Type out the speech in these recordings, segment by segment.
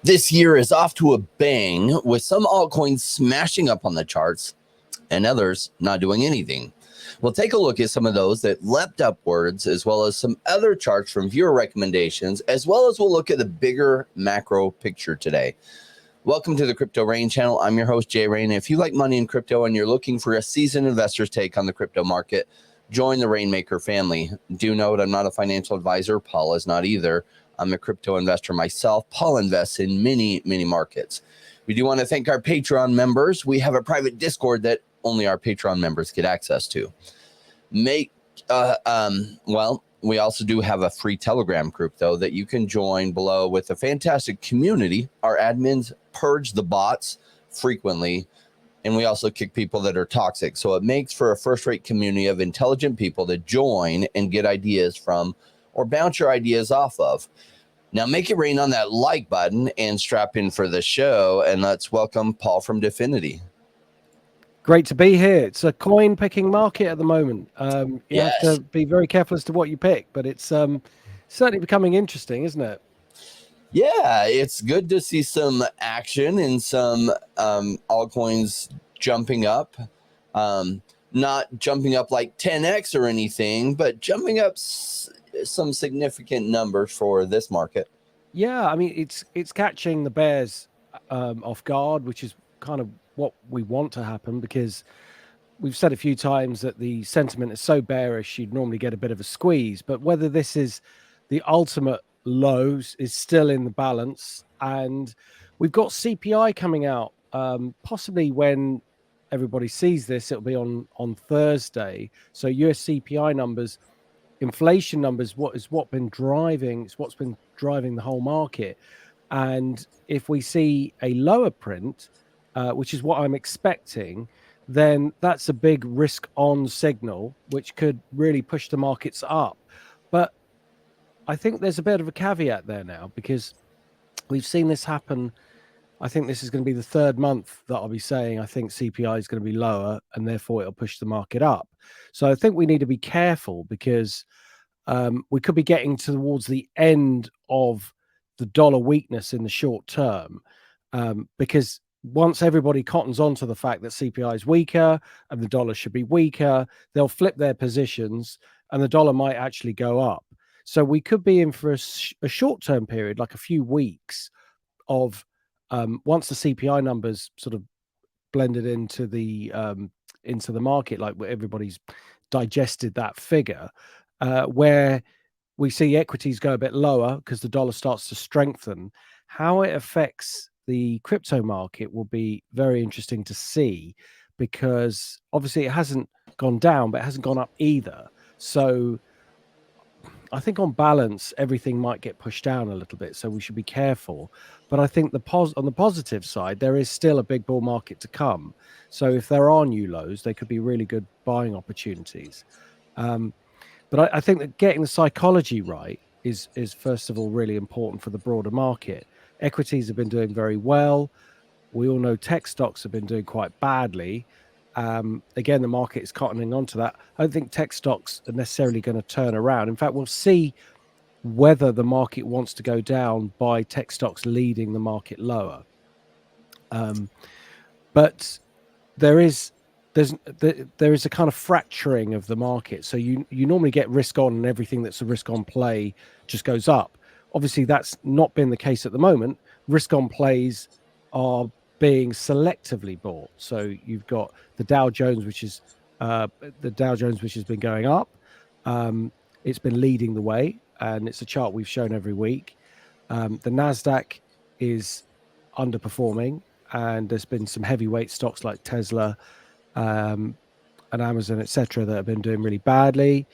This year is off to a bang, with some altcoins smashing up on the charts and others not doing anything. We'll take a look at some of those that leapt upwards, as well as some other charts from viewer recommendations, as well as we'll look at the bigger macro picture today. Welcome to the Crypto Rain channel. I'm your host, Jay Rain. If you like money in crypto and you're looking for a seasoned investor's take on the crypto market, join the Rainmaker family. Do note I'm not a financial advisor. Paul is not either. I'm a crypto investor myself. Paul invests in many, many markets. We do want to thank our Patreon members. We have a private Discord that only our Patreon members get access to. We also do have a free Telegram group, though, that you can join below with a fantastic community. Our admins purge the bots frequently, and we also kick people that are toxic. So it makes for a first-rate community of intelligent people that join and get ideas from or bounce your ideas off of. Now make it rain on that like button and strap in for the show, and let's welcome Paul from Definity. Great to be here. It's a coin picking market at the moment. You have to be very careful as to what you pick, but it's certainly becoming interesting, isn't it? Yeah, it's good to see some action and some altcoins jumping up. Not jumping up like 10x or anything, but jumping up some significant numbers for this market. Yeah, I mean, it's catching the bears off guard, which is kind of what we want to happen, because we've said a few times that the sentiment is so bearish, you'd normally get a bit of a squeeze. But whether this is the ultimate lows is still in the balance, and we've got CPI coming out. Possibly when everybody sees this, it'll be on Thursday. So US CPI numbers, inflation numbers, what's been driving the whole market. And if we see a lower print, which is what I'm expecting, then that's a big risk on signal, which could really push the markets up. But I think there's a bit of a caveat there now, because we've seen this happen. I think this is going to be the third month that I'll be saying I think CPI is going to be lower, and therefore it'll push the market up. So I think we need to be careful, because we could be getting towards the end of the dollar weakness in the short term, because once everybody cottons on to the fact that CPI is weaker and the dollar should be weaker, they'll flip their positions and the dollar might actually go up. So we could be in for a short-term period, like a few weeks of once the CPI numbers sort of blended into the market, like everybody's digested that figure, where we see equities go a bit lower because the dollar starts to strengthen. How it affects the crypto market will be very interesting to see, because obviously it hasn't gone down, but it hasn't gone up either. So I think on balance, everything might get pushed down a little bit, so we should be careful. But I think on the positive side, there is still a big bull market to come. So if there are new lows, they could be really good buying opportunities. But I think that getting the psychology right is first of all really important for the broader market. Equities have been doing very well. We all know tech stocks have been doing quite badly. Again, the market is cottoning onto that. I don't think tech stocks are necessarily going to turn around. In fact, we'll see whether the market wants to go down by tech stocks leading the market lower. But there is a kind of fracturing of the market. So you normally get risk on, and everything that's a risk on play just goes up. Obviously, that's not been the case at the moment. Risk on plays are being selectively bought. So you've got the Dow Jones, which has been going up. It's been leading the way, and it's a chart we've shown every week. The Nasdaq is underperforming, and there's been some heavyweight stocks like Tesla and Amazon, etc., that have been doing really badly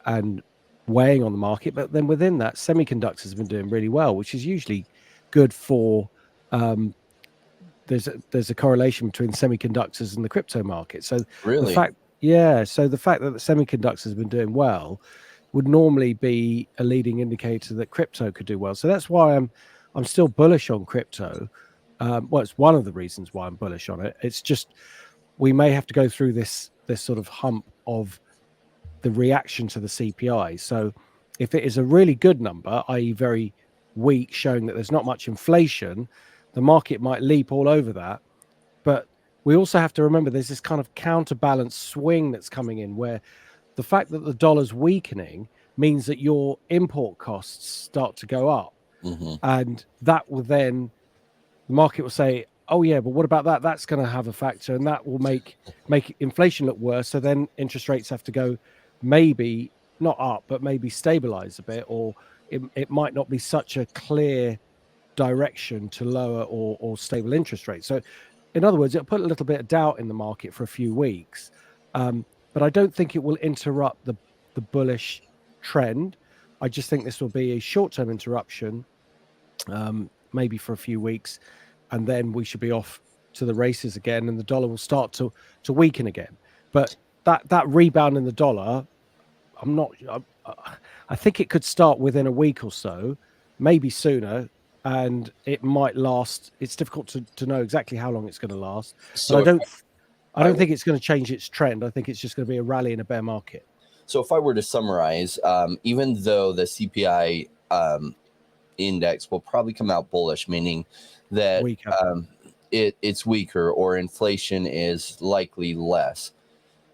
and weighing on the market. But then within that, semiconductors have been doing really well, which is usually good for there's a correlation between semiconductors and the crypto market. So really, the fact that the semiconductors have been doing well would normally be a leading indicator that crypto could do well. So that's why I'm still bullish on crypto. Well, it's one of the reasons why I'm bullish on it. It's just we may have to go through this sort of hump of the reaction to the CPI. So if it is a really good number, i.e. very week showing that there's not much inflation, the market might leap all over that. But we also have to remember there's this kind of counterbalance swing that's coming in, where the fact that the dollar's weakening means that your import costs start to go up. And that will then, the market will say, oh yeah, but what about that? That's going to have a factor, and that will make inflation look worse. So then interest rates have to go, maybe not up, but maybe stabilize a bit, or it might not be such a clear direction to lower or stable interest rates. So in other words, it'll put a little bit of doubt in the market for a few weeks. But I don't think it will interrupt the bullish trend. I just think this will be a short-term interruption, maybe for a few weeks, and then we should be off to the races again, and the dollar will start to weaken again. But that rebound in the dollar, I think it could start within a week or so, maybe sooner, and it might last. It's difficult to know exactly how long it's going to last. So But I don't think it's going to change its trend. I think it's just going to be a rally in a bear market. So if I were to summarize, even though the CPI index will probably come out bullish, meaning that it's weaker or inflation is likely less.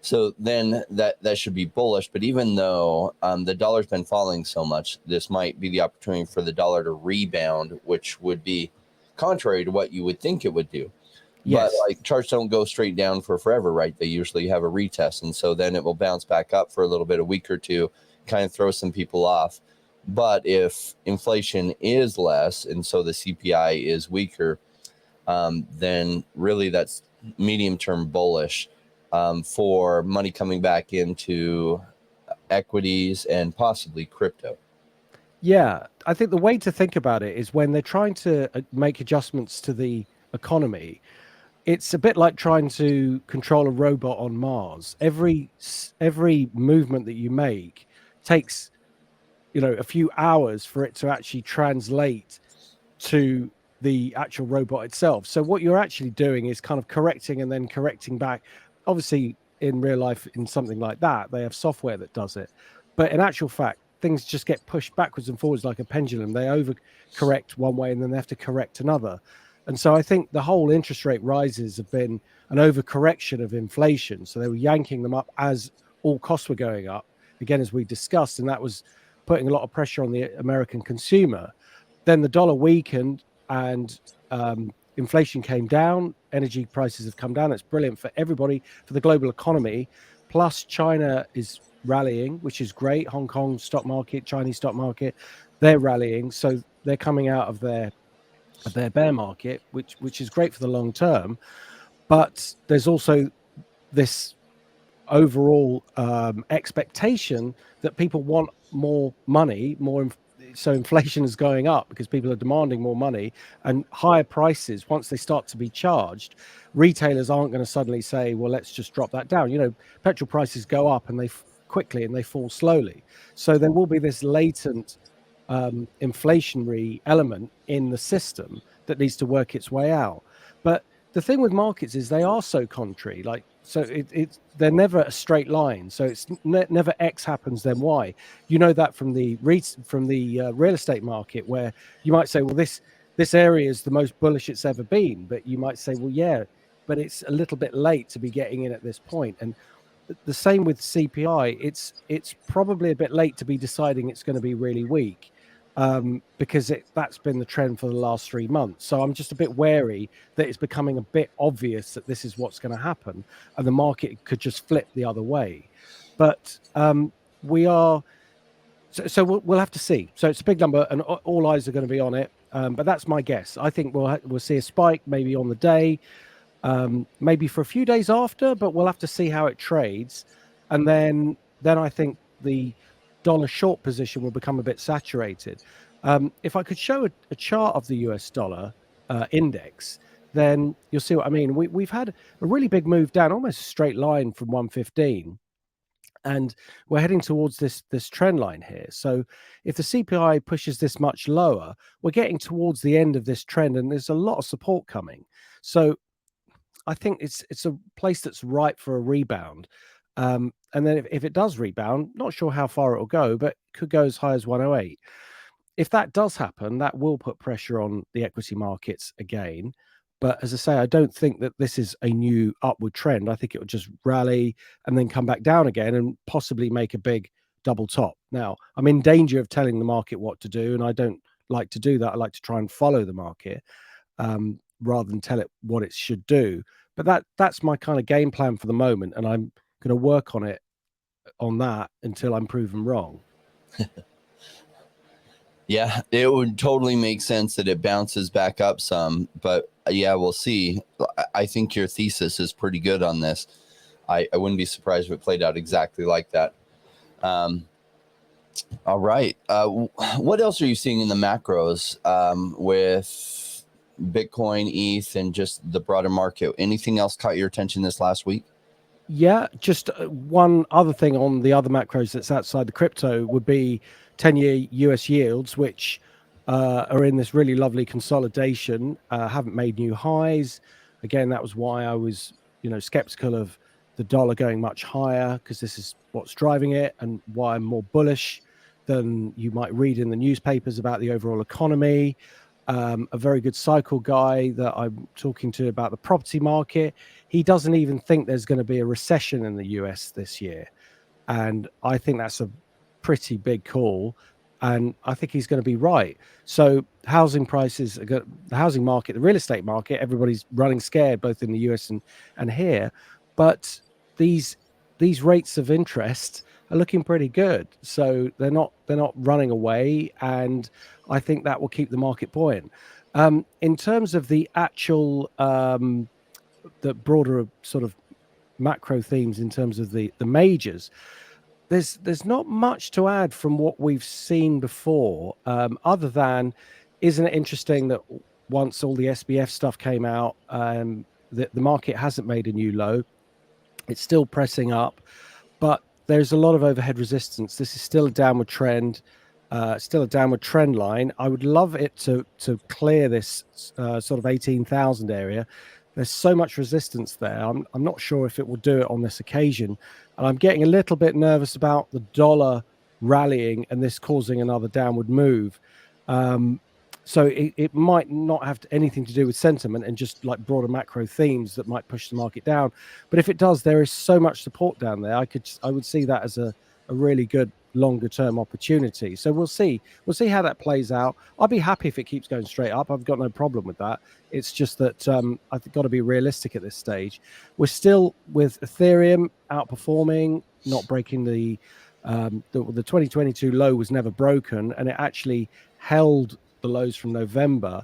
So then that should be bullish. But even though the dollar's been falling so much, this might be the opportunity for the dollar to rebound, which would be contrary to what you would think it would do. Yes. But like charts don't go straight down for forever, right? They usually have a retest. And so then it will bounce back up for a little bit, a week or two, kind of throw some people off. But if inflation is less and so the CPI is weaker, then really that's medium-term bullish for money coming back into equities and possibly crypto. Yeah, I think the way to think about it is when they're trying to make adjustments to the economy, it's a bit like trying to control a robot on Mars. Every movement that you make takes, a few hours for it to actually translate to the actual robot itself. So what you're actually doing is kind of correcting and then correcting back. Obviously, in real life, in something like that, they have software that does it. But in actual fact, things just get pushed backwards and forwards like a pendulum. They overcorrect one way and then they have to correct another. And so I think the whole interest rate rises have been an overcorrection of inflation. So they were yanking them up as all costs were going up, again, as we discussed, and that was putting a lot of pressure on the American consumer. Then the dollar weakened and inflation came down. Energy prices have come down. It's brilliant for everybody, for the global economy. Plus, China is rallying, which is great. Hong Kong stock market, Chinese stock market, they're rallying. So they're coming out of their bear market, which is great for the long term. But there's also this overall expectation that people want more money, so inflation is going up because people are demanding more money and higher prices. Once they start to be charged, retailers aren't going to suddenly say, well, let's just drop that down. Petrol prices go up and they quickly and they fall slowly. So there will be this latent inflationary element in the system that needs to work its way out. But the thing with markets is they are so contrary. They're never a straight line. So it's never X happens then Y. You know that from the real estate market, where you might say, well, this area is the most bullish it's ever been, but you might say, well, yeah, but it's a little bit late to be getting in at this point. And the same with CPI. It's probably a bit late to be deciding it's going to be really weak. Because that's been the trend for the last 3 months. So I'm just a bit wary that it's becoming a bit obvious that this is what's going to happen and the market could just flip the other way. But we'll have to see. So it's a big number and all eyes are going to be on it. But that's my guess. I think we'll see a spike maybe on the day, maybe for a few days after, but we'll have to see how it trades. And then I think the dollar short position will become a bit saturated. If I could show a chart of the US dollar index, then you'll see what I mean. We've had a really big move down, almost a straight line from 115. And we're heading towards this trend line here. So if the CPI pushes this much lower, we're getting towards the end of this trend and there's a lot of support coming. So I think it's a place that's ripe for a rebound. And then if it does rebound, not sure how far it will go, but could go as high as 108. if that does happen, that will put pressure on the equity markets again. But as I say, I don't think that this is a new upward trend. I think it will just rally and then come back down again and possibly make a big double top. Now, I'm in danger of telling the market what to do, and I don't like to do that. I like to try and follow the market rather than tell it what it should do. But that's my kind of game plan for the moment, and I'm going to work on that until I'm proven wrong. Yeah, it would totally make sense that it bounces back up some, but yeah, we'll see. I think your thesis is pretty good on this. I wouldn't be surprised if it played out exactly like that. All right. What else are you seeing in the macros with Bitcoin, ETH, and just the broader market? Anything else caught your attention this last week? Yeah, just one other thing on the other macros that's outside the crypto would be 10-year US yields, which are in this really lovely consolidation, haven't made new highs. Again, that was why I was, skeptical of the dollar going much higher, because this is what's driving it, and why I'm more bullish than you might read in the newspapers about the overall economy. A very good cycle guy that I'm talking to about the property market, he doesn't even think there's going to be a recession in the US this year. And I think that's a pretty big call. And I think he's going to be right. So housing prices, the housing market, the real estate market, everybody's running scared, both in the US and here. But these rates of interest are looking pretty good. So they're not running away. And I think that will keep the market buoyant. In terms of the actual, the broader sort of macro themes in terms of the majors, there's not much to add from what we've seen before, other than, isn't it interesting that once all the SBF stuff came out, the market hasn't made a new low. It's still pressing up, but there's a lot of overhead resistance. This is still a downward trend, still a downward trend line. I would love it to clear this sort of 18,000 area. There's so much resistance there. I'm not sure if it will do it on this occasion. And I'm getting a little bit nervous about the dollar rallying and this causing another downward move. So it might not have anything to do with sentiment and just like broader macro themes that might push the market down. But if it does, there is so much support down there. I would see that as a really good longer term opportunity. So we'll see how that plays out. I'll be happy if it keeps going straight up. I've got no problem with that. It's just that I've got to be realistic at this stage. We're still with Ethereum outperforming, not breaking the 2022 low was never broken, and it actually held the lows from November,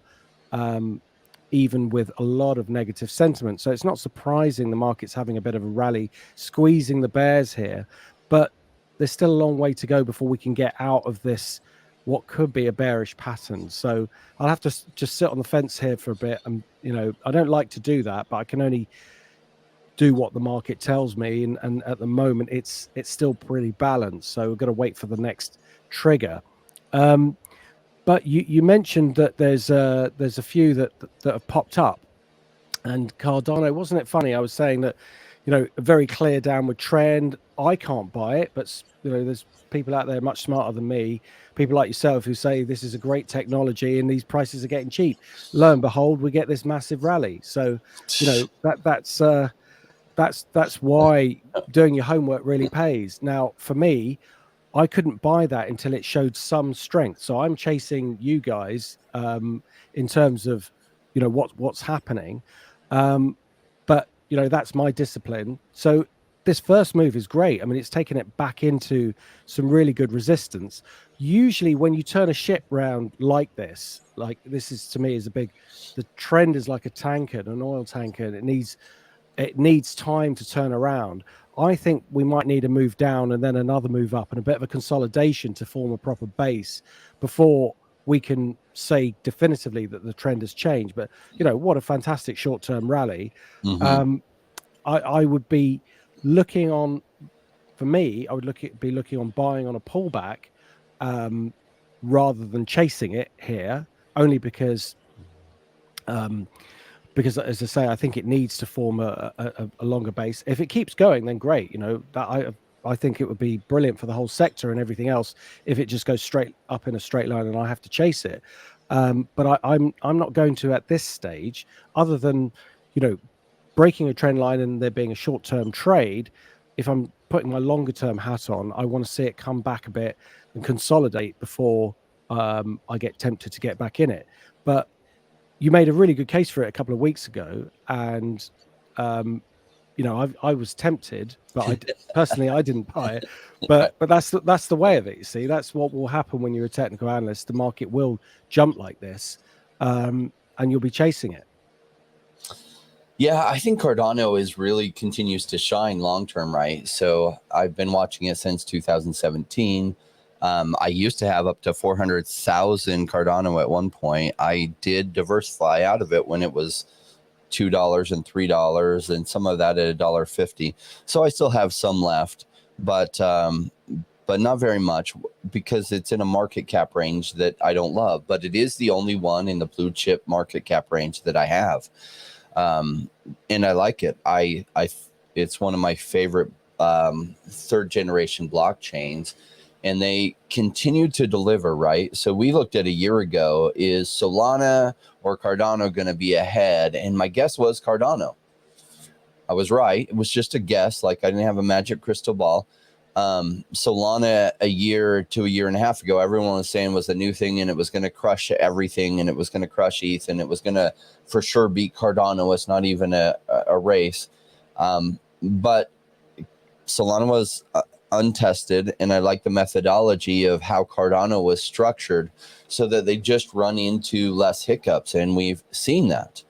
even with a lot of negative sentiment. So it's not surprising the market's having a bit of a rally, squeezing the bears here. But there's still a long way to go before we can get out of this, what could be a bearish pattern. So I'll have to just sit on the fence here for a bit. And, I don't like to do that, but I can only do what the market tells me. And at the moment, it's still pretty balanced. So we've got to wait for the next trigger. But you mentioned that there's a few that have popped up, and Cardano, wasn't it funny? I was saying that, a very clear downward trend. I can't buy it, but there's people out there much smarter than me, people like yourself, who say this is a great technology and these prices are getting cheap. Lo and behold, we get this massive rally. So that's why doing your homework really pays. Now, for me, I couldn't buy that until it showed some strength. So I'm chasing you guys in terms of, what's happening. But, that's my discipline. So this first move is great. I mean, it's taken it back into some really good resistance. Usually when you turn a ship round like this is, to me, is the trend is like a tanker, an oil tanker, and it needs time to turn around. I think we might need a move down and then another move up and a bit of a consolidation to form a proper base before we can say definitively that the trend has changed. But, what a fantastic short-term rally. Mm-hmm. I would be looking on, for me, I would be looking on buying on a pullback rather than chasing it here, only because as I say, I think it needs to form a longer base. If it keeps going, then great. That I think it would be brilliant for the whole sector and everything else if it just goes straight up in a straight line and I have to chase it. But I'm not going to at this stage, other than, you know, breaking a trend line and there being a short-term trade. If I'm putting my longer-term hat on, I want to see it come back a bit and consolidate before I get tempted to get back in it. But you made a really good case for it a couple of weeks ago, and you know, I was tempted, but personally I didn't buy it. But that's the way of it. You see, that's what will happen when you're a technical analyst. The market will jump like this, and you'll be chasing it. Yeah, I think Cardano continues to shine long term, right? So I've been watching it since 2017. I used to have up to 400,000 Cardano at one point. I did diversify out of it when it was $2 and $3, and some of that at $1.50. So I still have some left, but not very much, because it's in a market cap range that I don't love. But it is the only one in the blue chip market cap range that I have. And I like it. It's one of my favorite third generation blockchains, and they continue to deliver, right? So we looked at a year ago, is Solana or Cardano going to be ahead? And my guess was Cardano. I was right. It was just a guess. Like, I didn't have a magic crystal ball. Solana a year to a year and a half ago, everyone was saying was a new thing, and it was going to crush everything, and it was going to crush ETH, and it was going to for sure beat Cardano. It's not even a race. But Solana was untested, and I like the methodology of how Cardano was structured so that they just run into less hiccups, and we've seen that.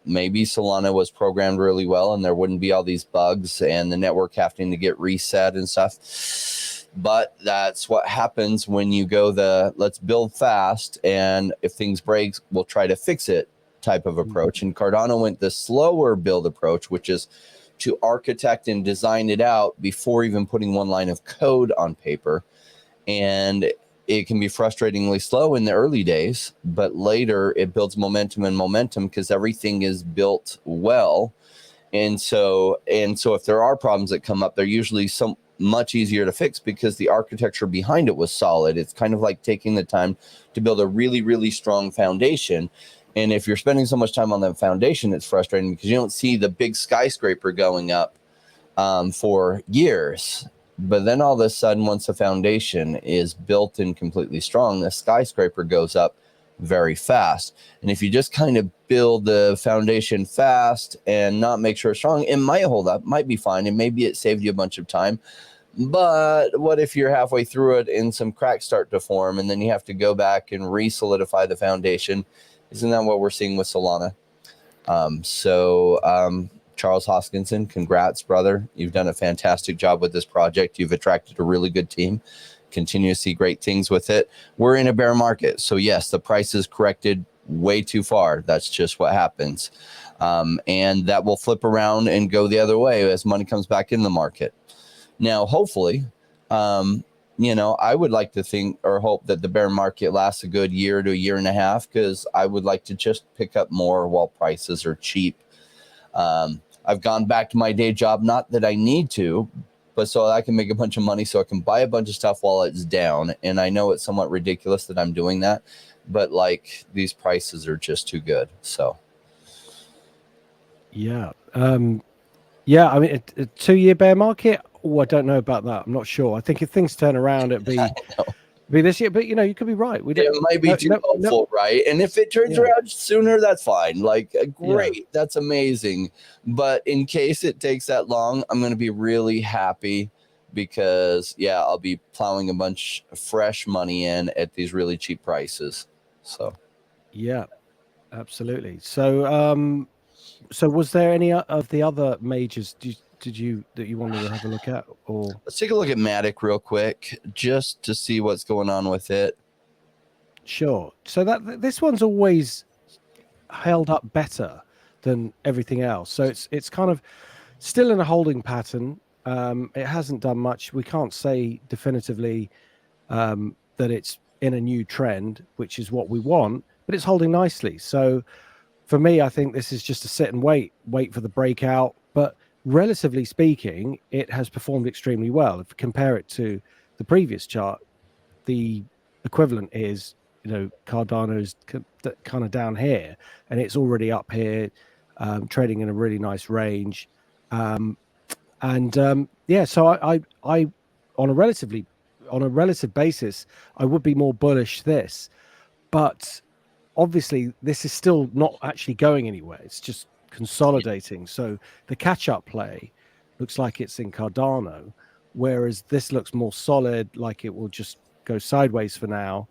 Maybe Solana was programmed really well and there wouldn't be all these bugs and the network having to get reset and stuff. But that's what happens when you go let's build fast, and if things break, we'll try to fix it type of approach. And Cardano went the slower build approach, which is to architect and design it out before even putting one line of code on paper. And it can be frustratingly slow in the early days, but later it builds momentum because everything is built well. And so if there are problems that come up, they're usually much easier to fix because the architecture behind it was solid. It's kind of like taking the time to build a really, really strong foundation. And if you're spending so much time on that foundation, it's frustrating because you don't see the big skyscraper going up for years. But then all of a sudden, once the foundation is built and completely strong, the skyscraper goes up very fast. And if you just kind of build the foundation fast and not make sure it's strong, it might hold up, might be fine, and maybe it saved you a bunch of time. But what if you're halfway through it and some cracks start to form, and then you have to go back and re-solidify the foundation? Isn't that what we're seeing with Solana? Charles Hoskinson, congrats, brother. You've done a fantastic job with this project. You've attracted a really good team. Continue to see great things with it. We're in a bear market. So yes, the price is corrected way too far. That's just what happens. And that will flip around and go the other way as money comes back in the market. Now, hopefully, I would like to think or hope that the bear market lasts a good year to a year and a half, because I would like to just pick up more while prices are cheap. I've gone back to my day job, not that I need to, but so I can make a bunch of money so I can buy a bunch of stuff while it's down. And I know it's somewhat ridiculous that I'm doing that, but like, these prices are just too good. So. Yeah. I mean, a 2-year bear market. Oh, I don't know about that. I'm not sure. I think if things turn around, it'd be this year. But you could be right. It might be too hopeful, right? And if it turns around sooner, that's fine. Like, great, that's amazing. But in case it takes that long, I'm going to be really happy because I'll be plowing a bunch of fresh money in at these really cheap prices. So yeah, absolutely. So so was there any of the other majors that you wanted to have a look at? Or let's take a look at Matic real quick just to see what's going on with it. Sure. So this one's always held up better than everything else. So it's kind of still in a holding pattern. It hasn't done much. We can't say definitively that it's in a new trend, which is what we want, but it's holding nicely. So for me, I think this is just a sit and wait for the breakout. But relatively speaking, it has performed extremely well. If you compare it to the previous chart, the equivalent is, Cardano's kind of down here, and it's already up here, trading in a really nice range. Yeah, so I on a relative basis, I would be more bullish this, but obviously this is still not actually going anywhere. It's just consolidating. So the catch-up play looks like it's in Cardano, whereas this looks more solid, like it will just go sideways for now.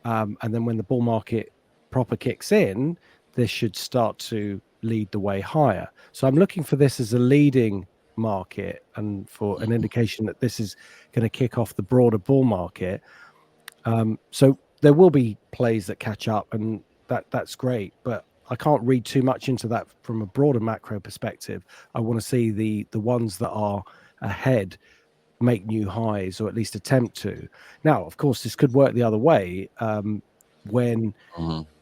And then when the bull market proper kicks in, this should start to lead the way higher. So I'm looking for this as a leading market and for an indication that this is going to kick off the broader bull market. So there will be plays that catch up, and that's great, but I can't read too much into that from a broader macro perspective. I want to see the ones that are ahead make new highs, or at least attempt to. Now, of course, this could work the other way. When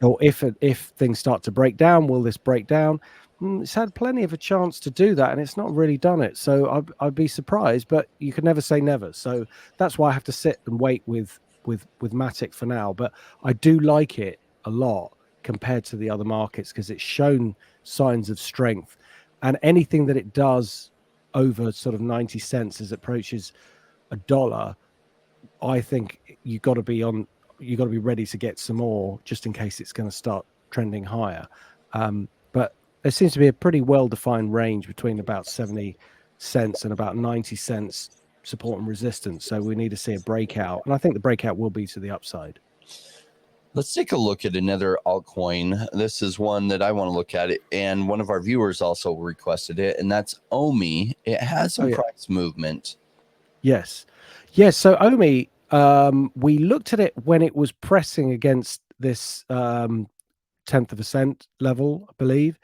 or if things start to break down, will this break down? It's had plenty of a chance to do that, and it's not really done it. So I'd be surprised, but you can never say never. So that's why I have to sit and wait with Matic for now. But I do like it a lot compared to the other markets because it's shown signs of strength, and anything that it does over sort of 90 cents as it approaches $1, I think you got to be ready to get some more just in case it's going to start trending higher. But there seems to be a pretty well-defined range between about 70 cents and about 90 cents support and resistance. So we need to see a breakout. And I think the breakout will be to the upside. Let's take a look at another altcoin. This is one that I want to look at it, and one of our viewers also requested it, and that's Omi. It has some price movement. Yes. So Omi, we looked at it when it was pressing against this 10th of a cent level, I believe,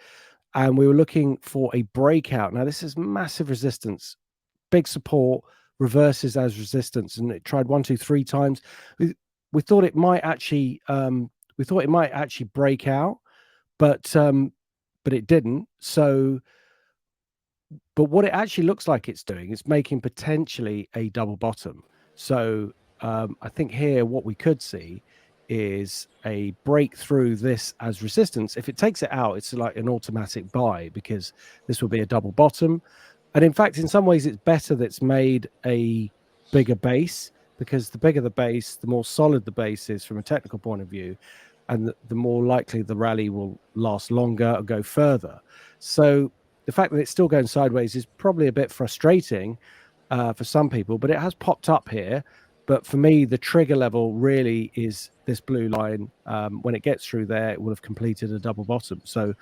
and we were looking for a breakout. Now this is massive resistance, big support, reverses as resistance, and it tried 1, 2, 3 times. We thought it might actually break out, but it didn't. So, but what it actually looks like it's doing is making potentially a double bottom. So I think here what we could see is a breakthrough this as resistance. If it takes it out, it's like an automatic buy because this will be a double bottom. And in fact, in some ways, it's better that it's made a bigger base, because the bigger the base, the more solid the base is from a technical point of view, and the more likely the rally will last longer or go further. So the fact that it's still going sideways is probably a bit frustrating for some people, but it has popped up here. But for me, the trigger level really is this blue line. When it gets through there, it will have completed a double bottom. So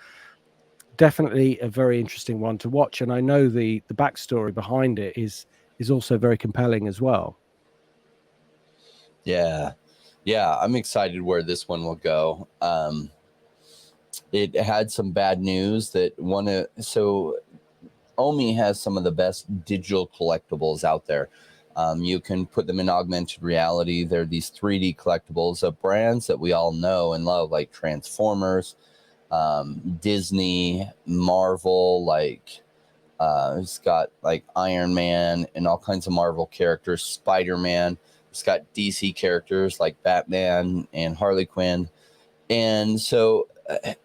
definitely a very interesting one to watch. And I know the backstory behind it is also very compelling as well. Yeah, I'm excited where this one will go. It had some bad news that so Omi has some of the best digital collectibles out there. You can put them in augmented reality. They're these 3D collectibles of brands that we all know and love, like Transformers, Disney, Marvel, like it's got like Iron Man and all kinds of Marvel characters, Spider-Man. It's got DC characters like Batman and Harley Quinn. And so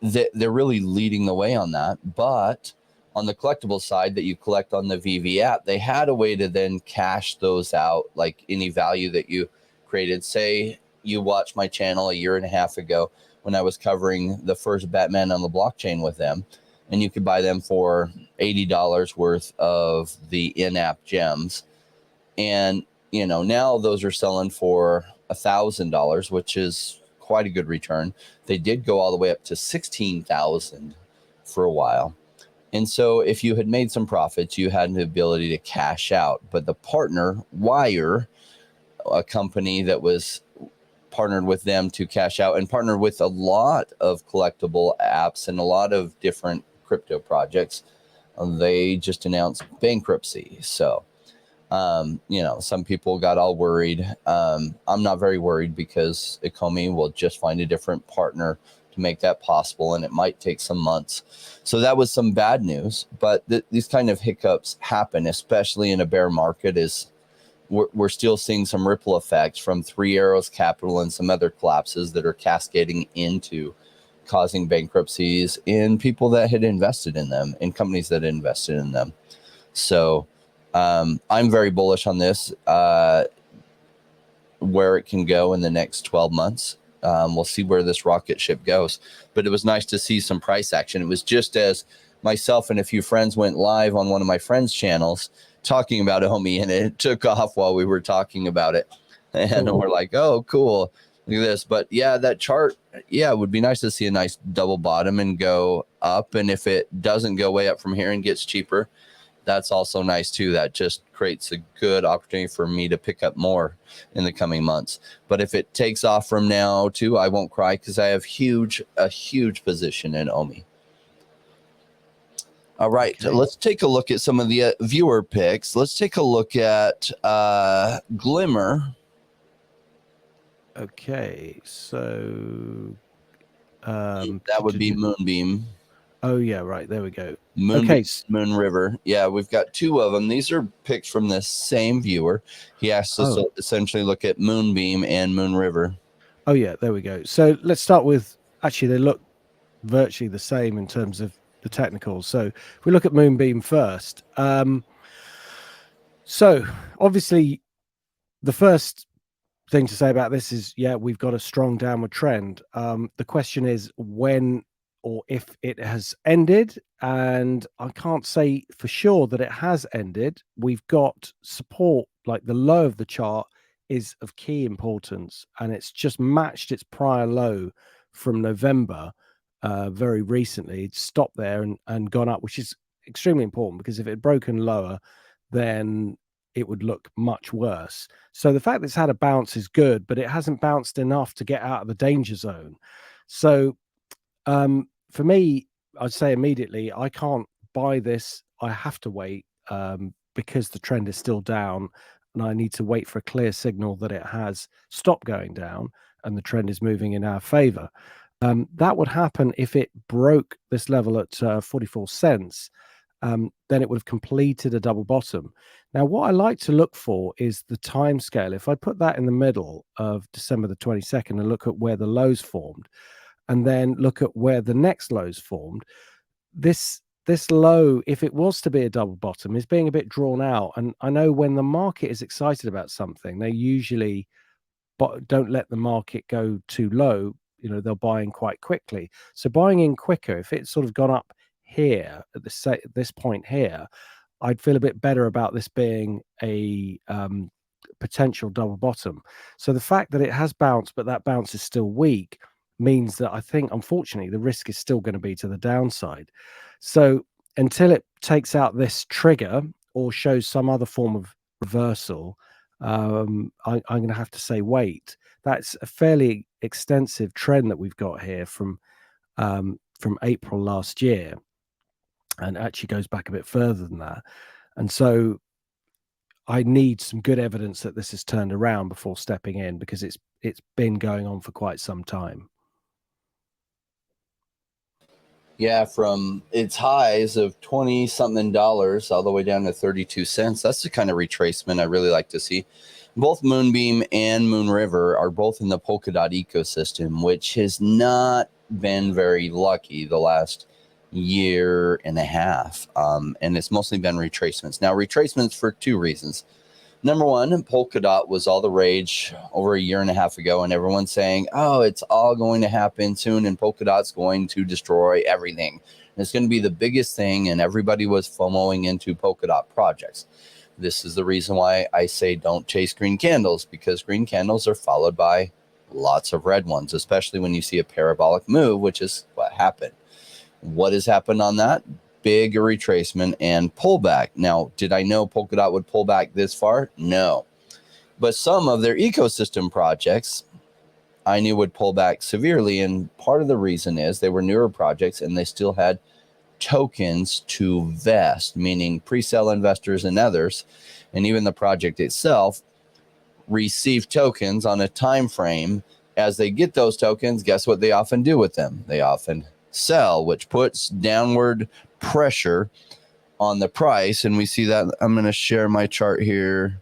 they're really leading the way on that. But on the collectible side that you collect on the VV app, they had a way to then cash those out, like any value that you created. Say you watched my channel a year and a half ago when I was covering the first Batman on the blockchain with them, and you could buy them for $80 worth of the in-app gems. And, now those are selling for $1,000, which is quite a good return. They did go all the way up to 16,000 for a while. And so if you had made some profits, you had the ability to cash out. But the partner, Wire, a company that was partnered with them to cash out and partnered with a lot of collectible apps and a lot of different crypto projects, they just announced bankruptcy. So, some people got all worried. I'm not very worried because Ecomi will just find a different partner to make that possible, and it might take some months. So that was some bad news, but these kind of hiccups happen, especially in a bear market. We're still seeing some ripple effects from Three Arrows Capital and some other collapses that are cascading into causing bankruptcies in people that had invested in them, in companies that had invested in them. So I'm very bullish on this, where it can go in the next 12 months. We'll see where this rocket ship goes. But it was nice to see some price action. It was just as myself and a few friends went live on one of my friends' channels talking about Omi, and it took off while we were talking about it. And we're like, oh, cool. Look at this. But yeah, that chart, yeah, it would be nice to see a nice double bottom and go up. And if it doesn't go way up from here and gets cheaper, that's also nice too. That just creates a good opportunity for me to pick up more in the coming months. But if it takes off from now too, I won't cry, because I have a huge position in Omi. All right, okay. Let's take a look at some of the viewer picks. Let's take a look at Glimmer. Okay, so that would be Moonbeam. Oh yeah, right. There we go. Okay, Moonriver. Yeah, we've got two of them. These are picked from the same viewer. He asked us to essentially look at Moonbeam and Moonriver. Oh yeah, there we go. So let's start with, actually they look virtually the same in terms of the technicals. So if we look at Moonbeam first, so obviously the first thing to say about this is, yeah, we've got a strong downward trend. The question is when or if it has ended, and I can't say for sure that it has ended. We've got support, like the low of the chart is of key importance, and it's just matched its prior low from November very recently. It's stopped there and gone up, which is extremely important, because if it had broken lower, then it would look much worse. So the fact that it's had a bounce is good, but it hasn't bounced enough to get out of the danger zone. So for me, I'd say immediately, I can't buy this. I have to wait because the trend is still down, and I need to wait for a clear signal that it has stopped going down and the trend is moving in our favor. That would happen if it broke this level at 44 cents. Then it would have completed a double bottom. Now, what I like to look for is the time scale. If I put that in the middle of December the 22nd and look at where the lows formed, and then look at where the next lows formed, this low, if it was to be a double bottom, is being a bit drawn out. And I know when the market is excited about something, they usually don't let the market go too low. You know, they'll buy in quite quickly. So buying in quicker, if it's sort of gone up here at this point here, I'd feel a bit better about this being a potential double bottom. So the fact that it has bounced, but that bounce is still weak, means that I think, unfortunately, the risk is still going to be to the downside. So until it takes out this trigger or shows some other form of reversal, I'm going to have to say wait. That's a fairly extensive trend that we've got here from April last year, and actually goes back a bit further than that. And so I need some good evidence that this has turned around before stepping in, because it's been going on for quite some time. Yeah, from its highs of 20-something dollars all the way down to 32 cents. That's the kind of retracement I really like to see. Both Moonbeam and Moonriver are both in the Polkadot ecosystem, which has not been very lucky the last year and a half. And it's mostly been retracements. Now, retracements for two reasons. Number one, Polkadot was all the rage over a year and a half ago, and everyone's saying, oh, it's all going to happen soon, and Polkadot's going to destroy everything. And it's going to be the biggest thing, and everybody was FOMOing into Polkadot projects. This is the reason why I say don't chase green candles, because green candles are followed by lots of red ones, especially when you see a parabolic move, which is what happened. What has happened on that? Big retracement and pullback. Now, did I know Polkadot would pull back this far? No. But some of their ecosystem projects I knew would pull back severely, and part of the reason is they were newer projects and they still had tokens to vest, meaning pre-sale investors and others, and even the project itself received tokens on a time frame As they get those tokens, guess what they often do with them? They often sell, which puts downward pressure on the price. And we see that. I'm going to share my chart here.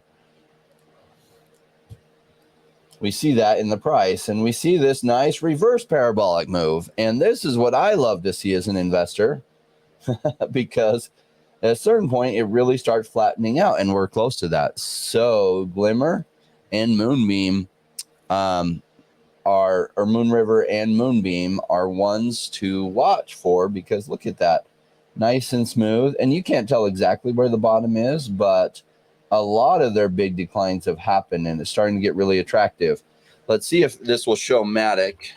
We see that in the price, and we see this nice reverse parabolic move. And this is what I love to see as an investor, because at a certain point, it really starts flattening out, and we're close to that. So Glimmer and Moonbeam or Moonriver and Moonbeam are ones to watch for, because look at that. Nice and smooth. And you can't tell exactly where the bottom is, but a lot of their big declines have happened, and it's starting to get really attractive. Let's see if this will show Matic,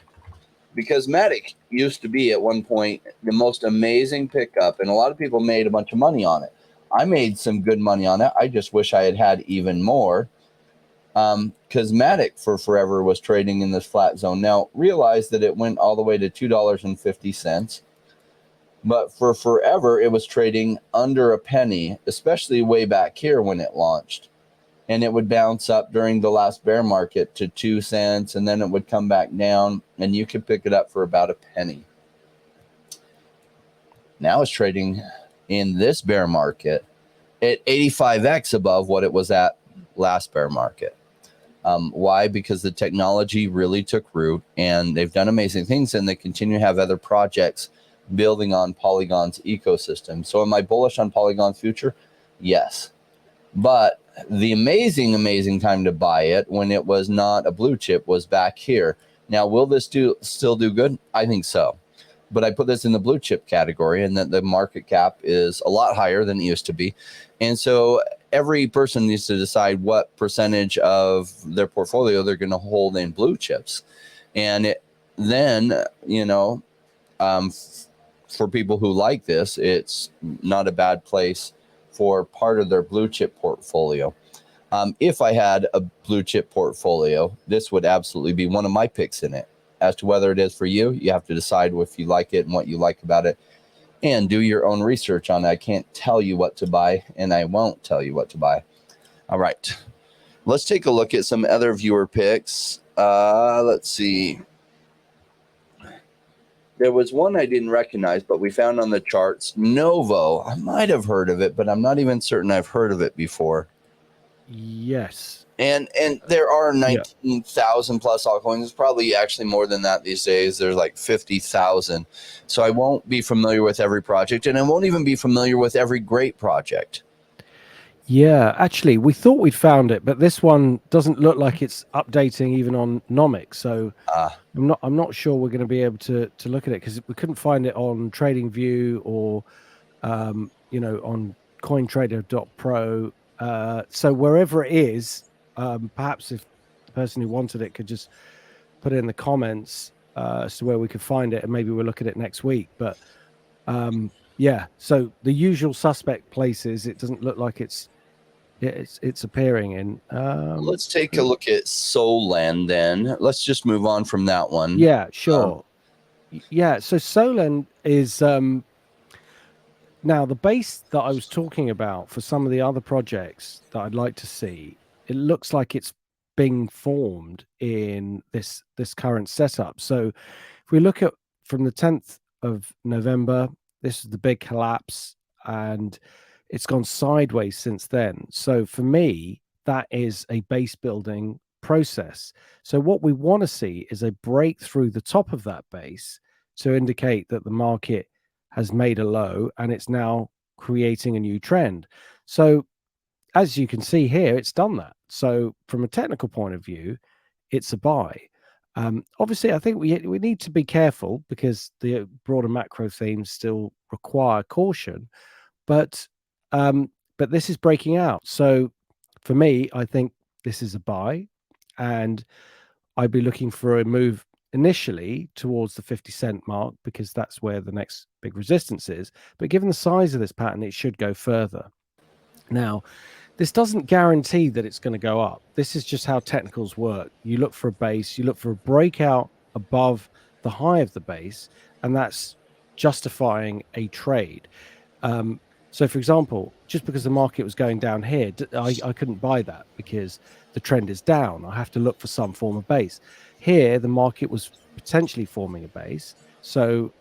because Matic used to be at one point the most amazing pickup, and a lot of people made a bunch of money on it. I made some good money on it. I just wish I had had even more, because Matic for forever was trading in this flat zone. Now, realize that it went all the way to $2.50. But for forever, it was trading under a penny, especially way back here when it launched. And it would bounce up during the last bear market to 2 cents, and then it would come back down, and you could pick it up for about a penny. Now it's trading in this bear market at 85x above what it was at last bear market. Why? Because the technology really took root, and they've done amazing things, and they continue to have other projects building on Polygon's ecosystem. So am I bullish on Polygon's future? Yes. But the amazing time to buy it when it was not a blue chip was back here. Now, will this still do good? I think so. But I put this in the blue chip category, and that the market cap is a lot higher than it used to be. And so every person needs to decide what percentage of their portfolio they're going to hold in blue chips. And then, for people who like this, it's not a bad place for part of their blue chip portfolio. If I had a blue chip portfolio, this would absolutely be one of my picks in it. As to whether it is for you, you have to decide if you like it and what you like about it, and do your own research on it. I can't tell you what to buy, and I won't tell you what to buy. All right, let's take a look at some other viewer picks. Let's see. There was one I didn't recognize, but we found on the charts. Novo. I might have heard of it, but I'm not even certain I've heard of it before. Yes. And there are 19,000 plus altcoins. It's probably actually more than that these days. There's like 50,000. So I won't be familiar with every project, and I won't even be familiar with every great project. Yeah, actually, we thought we'd found it, but this one doesn't look like it's updating even on Nomic. So I'm not sure we're going to be able to look at it, because we couldn't find it on TradingView or on CoinTrader.pro. So wherever it is, perhaps if the person who wanted it could just put it in the comments as to where we could find it, and maybe we'll look at it next week. But yeah, so the usual suspect places, it doesn't look like it's appearing in. Let's take a look at Solend then. Let's just move on from that one. Yeah, sure. Yeah, so Solend is now the base that I was talking about for some of the other projects that I'd like to see. It looks like it's being formed in this current setup. So if we look at from the 10th of November, this is the big collapse, and it's gone sideways since then. So for me, that is a base building process. So what we want to see is a break through the top of that base to indicate that the market has made a low and it's now creating a new trend. So as you can see here, it's done that. So from a technical point of view, it's a buy. Obviously, I think we need to be careful, because the broader macro themes still require caution. But this is breaking out. So for me, I think this is a buy, and I'd be looking for a move initially towards the 50-cent mark, because that's where the next big resistance is. But given the size of this pattern, it should go further. Now, this doesn't guarantee that it's going to go up. This is just how technicals work. You look for a base, you look for a breakout above the high of the base, and that's justifying a trade. So, for example, just because the market was going down here, I couldn't buy that, because the trend is down. I have to look for some form of base. Here, the market was potentially forming a base. So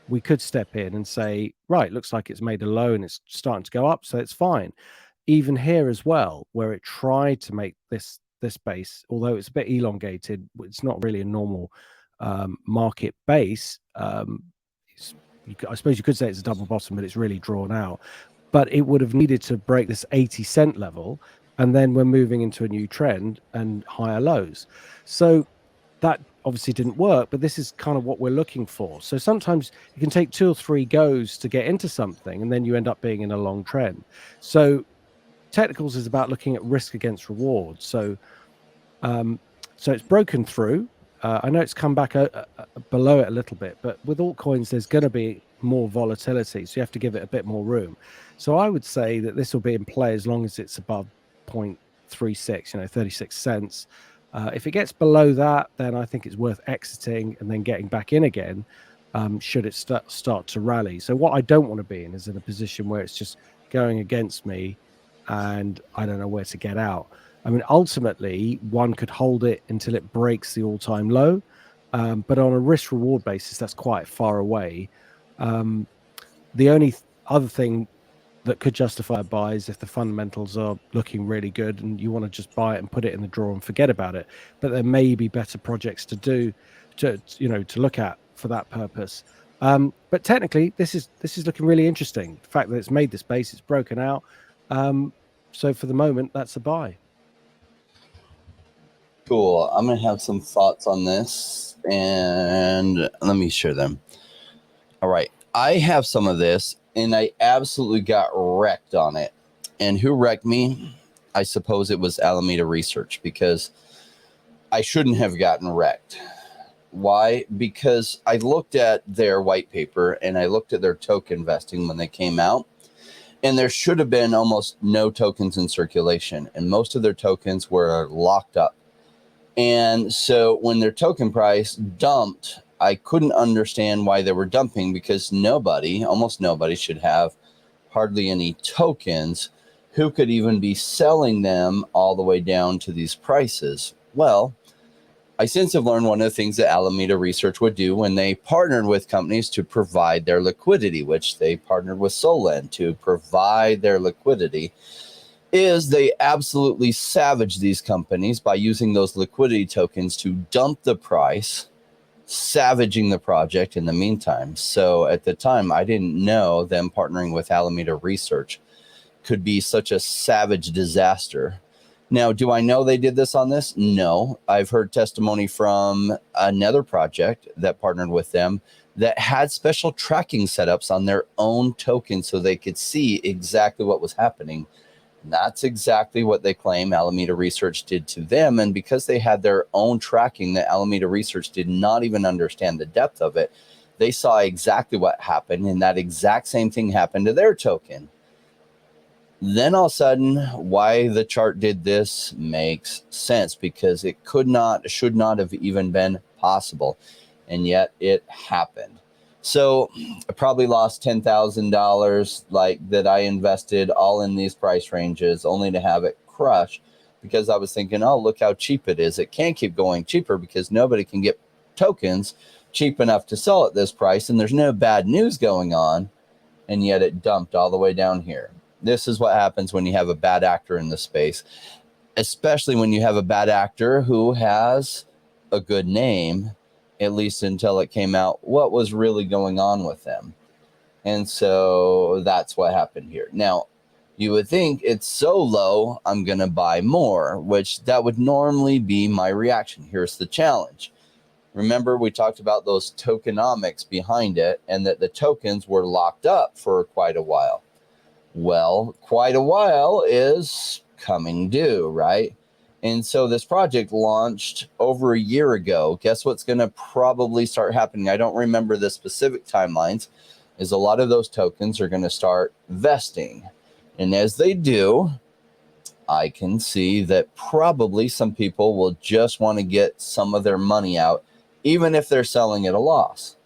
we could step in and say, right, looks like it's made a low and it's starting to go up, so it's fine. Even here as well, where it tried to make this base, although it's a bit elongated, it's not really a normal market base. I suppose you could say it's a double bottom, but it's really drawn out. But it would have needed to break this 80 cent level, and then we're moving into a new trend and higher lows. So that obviously didn't work, but this is kind of what we're looking for. So sometimes it can take 2 or 3 goes to get into something, and then you end up being in a long trend. So technicals is about looking at risk against reward. So it's broken through. I know it's come back below it a little bit, but with altcoins, there's going to be more volatility, so you have to give it a bit more room. So I would say that this will be in play as long as it's above 0.36, 36 cents. If it gets below that, then I think it's worth exiting and then getting back in again, should it start to rally. So what I don't want to be in is in a position where it's just going against me and I don't know where to get out. I mean, ultimately, one could hold it until it breaks the all-time low, but on a risk-reward basis, that's quite far away. The only other thing that could justify a buy is if the fundamentals are looking really good and you want to just buy it and put it in the drawer and forget about it. But there may be better projects to do, to look at for that purpose. But technically, this is looking really interesting. The fact that it's made this base, it's broken out. So for the moment, that's a buy. Cool. I'm going to have some thoughts on this, and let me share them. All right. I have some of this, and I absolutely got wrecked on it. And who wrecked me? I suppose it was Alameda Research, because I shouldn't have gotten wrecked. Why? Because I looked at their white paper, and I looked at their token vesting when they came out. And there should have been almost no tokens in circulation, and most of their tokens were locked up. And so when their token price dumped, I couldn't understand why they were dumping, because almost nobody should have hardly any tokens. Who could even be selling them all the way down to these prices? Well, I since have learned one of the things that Alameda Research would do when they partnered with companies to provide their liquidity, which they partnered with Solend to provide their liquidity, is they absolutely savage these companies by using those liquidity tokens to dump the price, savaging the project in the meantime. So at the time, I didn't know them partnering with Alameda Research could be such a savage disaster. Now, do I know they did this on this? No. I've heard testimony from another project that partnered with them that had special tracking setups on their own token so they could see exactly what was happening. That's exactly what they claim Alameda Research did to them. And because they had their own tracking that Alameda Research did not even understand the depth of it, they saw exactly what happened, and that exact same thing happened to their token. Then all of a sudden, why the chart did this makes sense, because it should not have even been possible. And yet it happened. So I probably lost $10,000 like that I invested all in these price ranges, only to have it crush, because I was thinking, oh, look how cheap it is. It can't keep going cheaper because nobody can get tokens cheap enough to sell at this price, and there's no bad news going on, and yet it dumped all the way down here. This is what happens when you have a bad actor in the space, especially when you have a bad actor who has a good name, at least until it came out what was really going on with them. And so that's what happened here. Now, you would think it's so low, I'm going to buy more, which that would normally be my reaction. Here's the challenge. Remember, we talked about those tokenomics behind it, and that the tokens were locked up for quite a while. Well, quite a while is coming due, right? And so this project launched over a year ago. Guess what's going to probably start happening? I don't remember the specific timelines, is a lot of those tokens are going to start vesting. And as they do, I can see that probably some people will just want to get some of their money out, even if they're selling at a loss.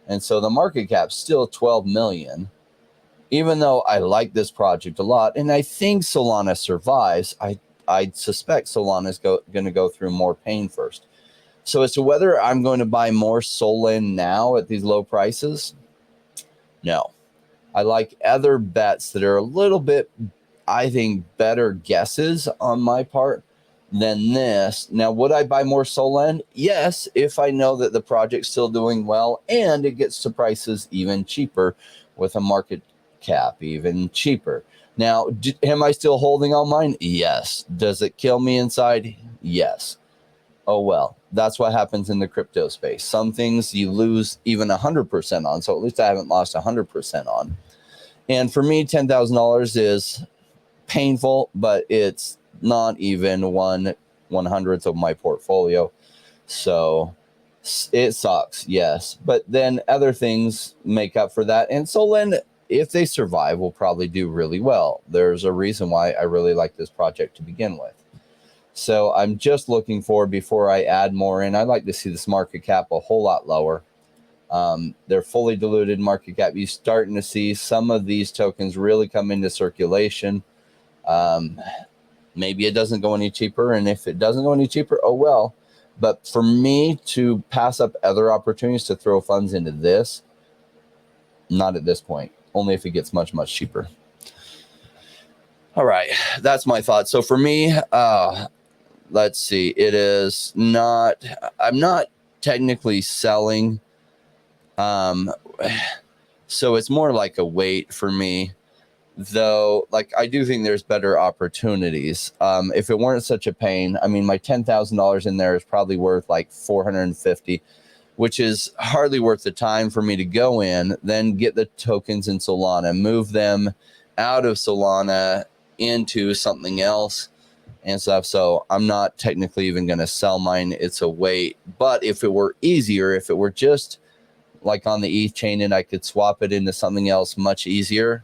And so the market cap's still 12 million. Even though I like this project a lot, and I think Solana survives, I suspect Solana is going to go through more pain first. So as to whether I'm going to buy more Solend now at these low prices, no. I like other bets that are a little bit, I think, better guesses on my part than this. Now, would I buy more Solend? Yes, if I know that the project's still doing well and it gets to prices even cheaper with a market cap even cheaper. Now, am I still holding on mine? Yes. Does it kill me inside? Yes. Oh, well, that's what happens in the crypto space. Some things you lose even 100% on. So at least I haven't lost 100% on. And for me, $10,000 is painful, but it's not even 1/100th of my portfolio. So it sucks, yes. But then other things make up for that. And Solend, if they survive, will probably do really well. There's a reason why I really like this project to begin with. So I'm just looking for, before I add more in, I'd like to see this market cap a whole lot lower. They're fully diluted market cap. You're starting to see some of these tokens really come into circulation. Maybe it doesn't go any cheaper. And if it doesn't go any cheaper, oh well. But for me to pass up other opportunities to throw funds into this, not at this point. Only if it gets much, much cheaper. All right. That's my thought. So for me, let's see. It is not, I'm not technically selling. So it's more like a wait for me, though. Like, I do think there's better opportunities. If it weren't such a pain, I mean, my $10,000 in there is probably worth like 450, which is hardly worth the time for me to go in, then get the tokens in Solana, move them out of Solana into something else and stuff. So I'm not technically even going to sell mine. It's a wait. But if it were easier, if it were just like on the ETH chain and I could swap it into something else much easier,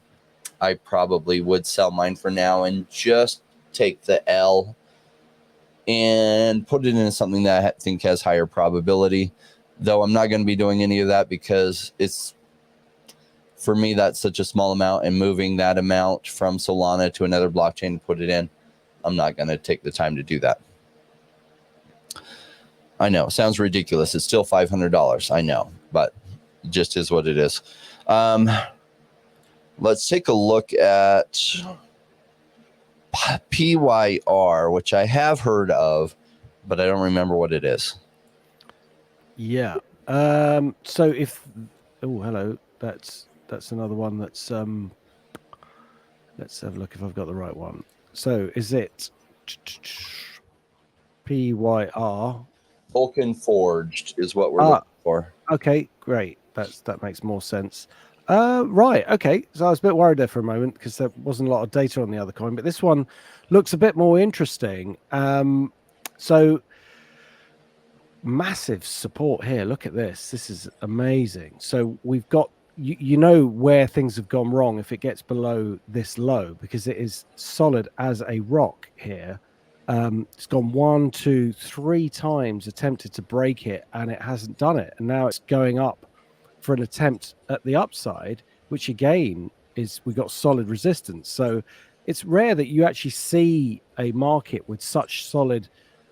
I probably would sell mine for now and just take the L and put it into something that I think has higher probability. Though I'm not going to be doing any of that because it's, for me, that's such a small amount, and moving that amount from Solana to another blockchain and put it in, I'm not going to take the time to do that. I know, sounds ridiculous. It's still $500. I know, but it just is what it is. Let's take a look at PYR, which I have heard of, but I don't remember what it is. Yeah. So if, oh, hello, that's another one that's let's have a look if I've got the right one. So is it PYR? Token Forged is what we're looking for. Okay, great. That makes more sense. Right. Okay. So I was a bit worried there for a moment because there wasn't a lot of data on the other coin, but this one looks a bit more interesting. So massive support here. Look at this. This is amazing. So we've got, you know where things have gone wrong if it gets below this low, because it is solid as a rock here. It's gone 1, 2, 3 times attempted to break it and it hasn't done it. And now it's going up for an attempt at the upside, which again is, we got solid resistance. So it's rare that you actually see a market with such solid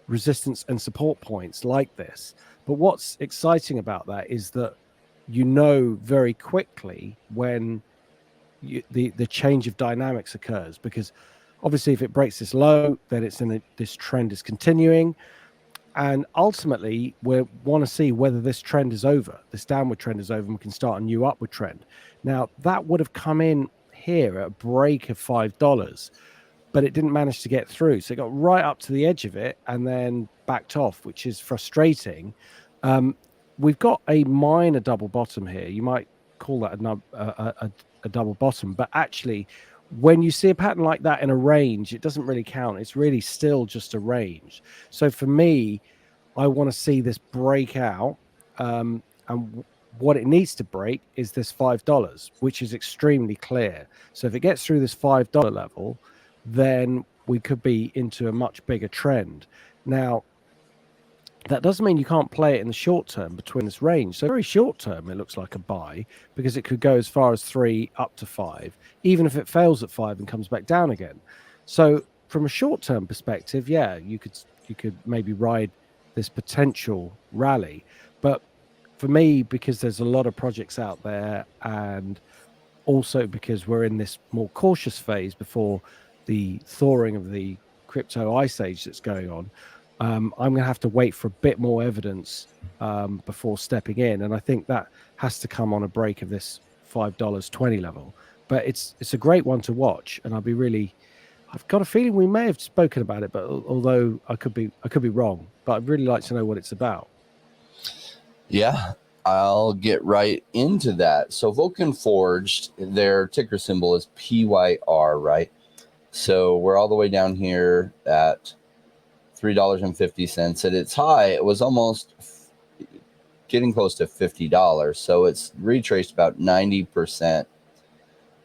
resistance and support points like this. But what's exciting about that is that you know very quickly when the change of dynamics occurs, because obviously if it breaks this low, then it's in this trend is continuing. And ultimately, we want to see whether this trend is over, this downward trend is over, and we can start a new upward trend. Now, that would have come in here at a break of $5, but it didn't manage to get through. So it got right up to the edge of it and then backed off, which is frustrating. We've got a minor double bottom here. You might call that a double bottom, but actually, when you see a pattern like that in a range, it doesn't really count. It's really still just a range. So for me, I want to see this break out. And what it needs to break is this $5, which is extremely clear. So if it gets through this $5 level, then we could be into a much bigger trend. Now, that doesn't mean you can't play it in the short term between this range. So very short term, it looks like a buy because it could go as far as 3 up to 5, even if it fails at 5 and comes back down again. So from a short term perspective, yeah, you could maybe ride this potential rally. But for me, because there's a lot of projects out there, and also because we're in this more cautious phase before the thawing of the crypto ice age that's going on, I'm going to have to wait for a bit more evidence before stepping in. And I think that has to come on a break of this $5.20 level. But it's a great one to watch, and I've got a feeling we may have spoken about it, but although I could be wrong, but I'd really like to know what it's about. Yeah, I'll get right into that. So Vulcan Forged, their ticker symbol is PYR, right? So we're all the way down here at $3.50. At its high, it was almost getting close to $50. So it's retraced about 90%,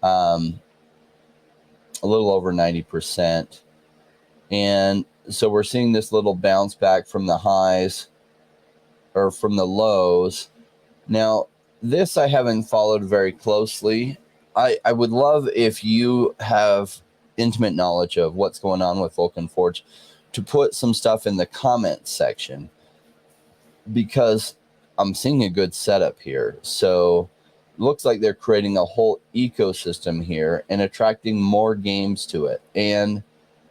a little over 90%. And so we're seeing this little bounce back from the highs or from the lows. Now, this I haven't followed very closely. I would love if you have intimate knowledge of what's going on with Vulcan Forge to put some stuff in the comments section, because I'm seeing a good setup here. So looks like they're creating a whole ecosystem here and attracting more games to it. And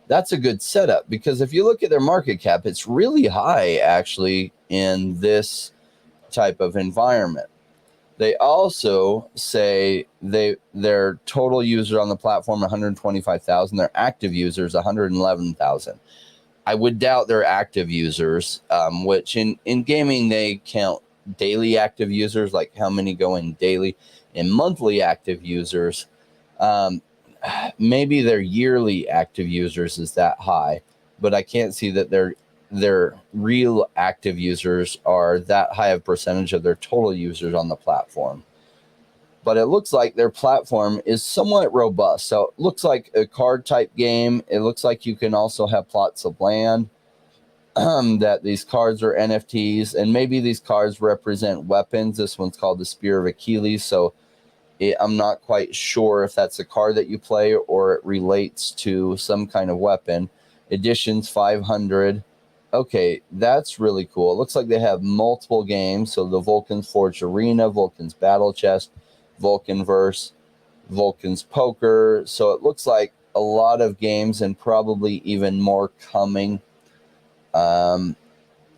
that's a good setup, because if you look at their market cap, it's really high actually in this type of environment. They also say their total user on the platform 125,000, their active users 111,000. I would doubt their active users, which in gaming they count daily active users, like how many go in daily, and monthly active users. Maybe their yearly active users is that high, but I can't see that their real active users are that high of percentage of their total users on the platform. But it looks like their platform is somewhat robust. So it looks like a card type game. It looks like you can also have plots of land, that these cards are NFTs, and maybe these cards represent weapons. This one's called the Spear of Achilles. So I'm not quite sure if that's a card that you play or it relates to some kind of weapon. Editions 500. Okay, that's really cool. It looks like they have multiple games. So the Vulcan's Forge Arena, Vulcan's Battle Chest, Vulcanverse, Vulcan's Poker. So it looks like a lot of games and probably even more coming.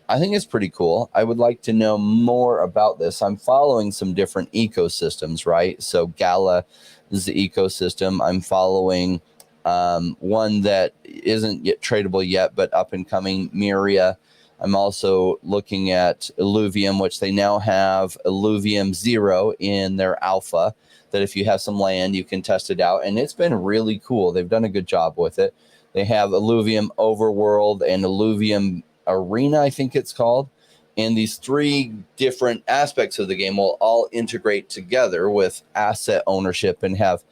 I think it's pretty cool. I would like to know more about this. I'm following some different ecosystems, right? So Gala is the ecosystem. I'm following one that isn't yet tradable yet, but up and coming, Myria. I'm also looking at Illuvium, which they now have Illuvium 0 in their alpha, that if you have some land, you can test it out. And it's been really cool. They've done a good job with it. They have Illuvium Overworld and Illuvium Arena, I think it's called. And these three different aspects of the game will all integrate together with asset ownership and have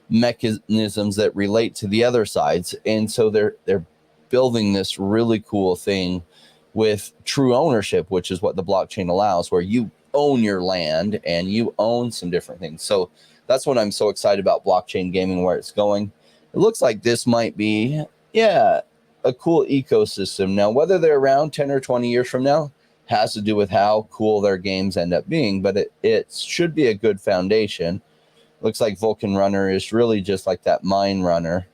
mechanisms that relate to the other sides. And so they're building this really cool thing with true ownership, which is what the blockchain allows, where you own your land and you own some different things. So that's what I'm so excited about blockchain gaming, where it's going. It looks like this might be, a cool ecosystem. Now, whether they're around 10 or 20 years from now has to do with how cool their games end up being, but it should be a good foundation. Looks like Vulcan Runner is really just like that Mine Runner,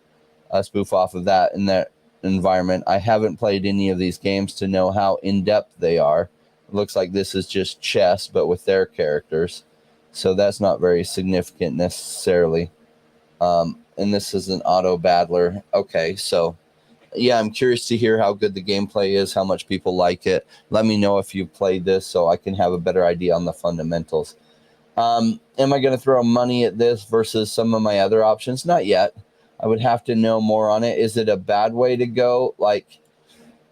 a spoof off of that in that environment. I haven't played any of these games to know how in-depth they are. It looks like this is just chess, but with their characters. So that's not very significant necessarily. And this is an auto battler. Okay, so yeah, I'm curious to hear how good the gameplay is, how much people like it. Let me know if you've played this so I can have a better idea on the fundamentals. Am I going to throw money at this versus some of my other options? Not yet. I would have to know more on it. Is it a bad way to go? Like,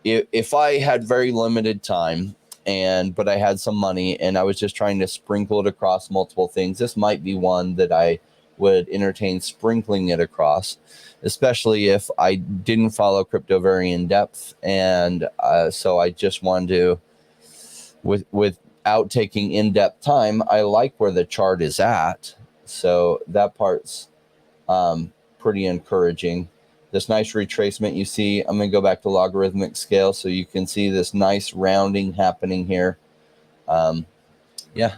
if I had very limited time but I had some money and I was just trying to sprinkle it across multiple things, this might be one that I would entertain sprinkling it across, especially if I didn't follow crypto very in depth. And so I just wanted to, without taking in-depth time, I like where the chart is at. So that part's pretty encouraging. this nice retracement you see. I'm going to go back to logarithmic scale so you can see this nice rounding happening here. Yeah,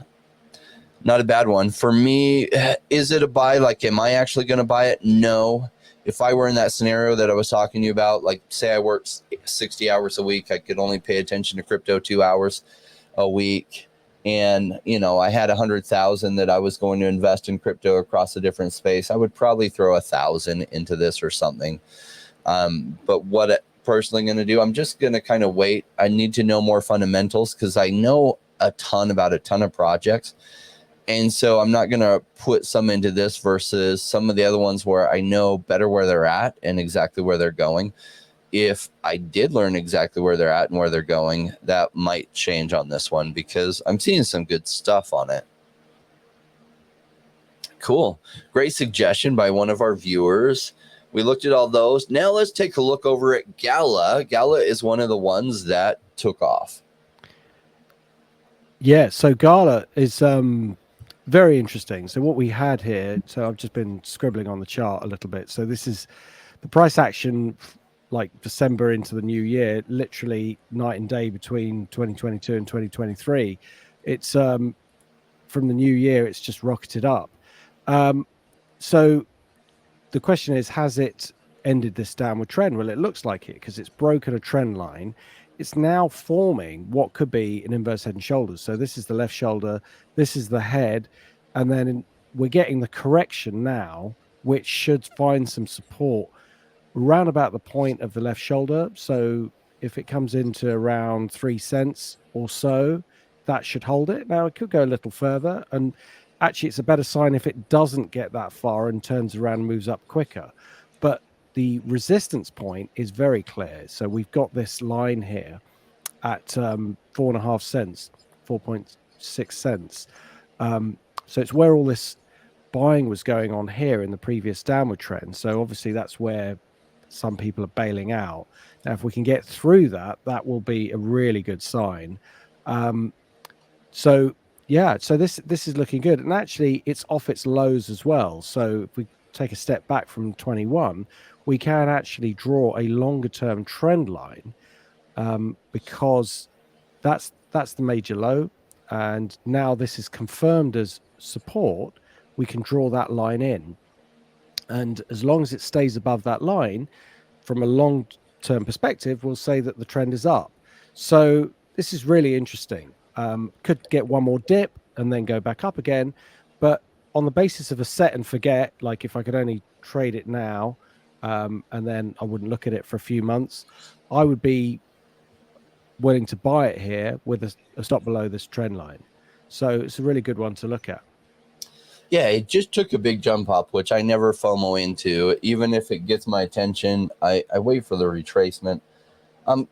not a bad one. For me, is it a buy? Like, am I actually going to buy it? No. If I were in that scenario that I was talking to you about, like say I worked 60 hours a week, I could only pay attention to crypto 2 hours a week. And, you know, I had 100,000 that I was going to invest in crypto across a different space. I would probably throw 1,000 into this or something. But what I'm personally going to do, I'm just going to kind of wait. I need to know more fundamentals because I know a ton about a ton of projects. And so I'm not going to put some into this versus some of the other ones where I know better where they're at and exactly where they're going. If I did learn exactly where they're at and where they're going, that might change on this one because I'm seeing some good stuff on it. Cool. Great suggestion by one of our viewers. We looked at all those. Now let's take a look over at Gala. Gala is one of the ones that took off. Yeah, so Gala is very interesting. So what we had here, so I've just been scribbling on the chart a little bit. So this is the price action like December into the new year, literally night and day between 2022 and 2023. It's from the new year, it's just rocketed up. So the question is, has it ended this downward trend? Well, it looks like it because it's broken a trend line. It's now forming what could be an inverse head and shoulders. So this is the left shoulder, this is the head, and then we're getting the correction now, which should find some support around about the point of the left shoulder. So if it comes into around 3 cents or so, that should hold it. Now it could go a little further, and actually it's a better sign if it doesn't get that far and turns around and moves up quicker. But the resistance point is very clear. So we've got this line here at 4.5 cents, 4.6 cents. So it's where all this buying was going on here in the previous downward trend. So obviously that's where some people are bailing out. Now, if we can get through that, that will be a really good sign. So yeah, so this is looking good, and actually it's off its lows as well. So if we take a step back from 21, we can actually draw a longer term trend line because that's the major low, and now this is confirmed as support. We can draw that line in, and as long as it stays above that line, from a long term perspective, we'll say that the trend is up. So this is really interesting. Could get one more dip and then go back up again, but on the basis of a set and forget, like if I could only trade it now and then I wouldn't look at it for a few months, I would be willing to buy it here with a stop below this trend line. So it's a really good one to look at. Yeah, it just took a big jump up, which I never FOMO into. Even if it gets my attention, I wait for the retracement.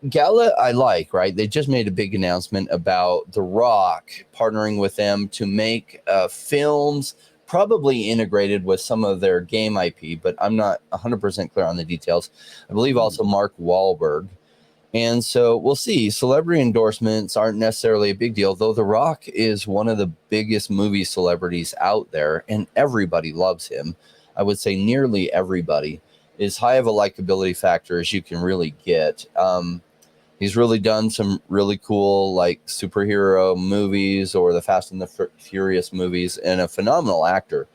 Gala, I like, right? They just made a big announcement about The Rock partnering with them to make films, probably integrated with some of their game IP, but I'm not 100% clear on the details. I believe also Mark Wahlberg. And so we'll see. Celebrity endorsements aren't necessarily a big deal, though The Rock is one of the biggest movie celebrities out there, and everybody loves him. I would say nearly everybody. As high of a likability factor as you can really get. He's really done some really cool like superhero movies or the Fast and the Furious movies, and a phenomenal actor.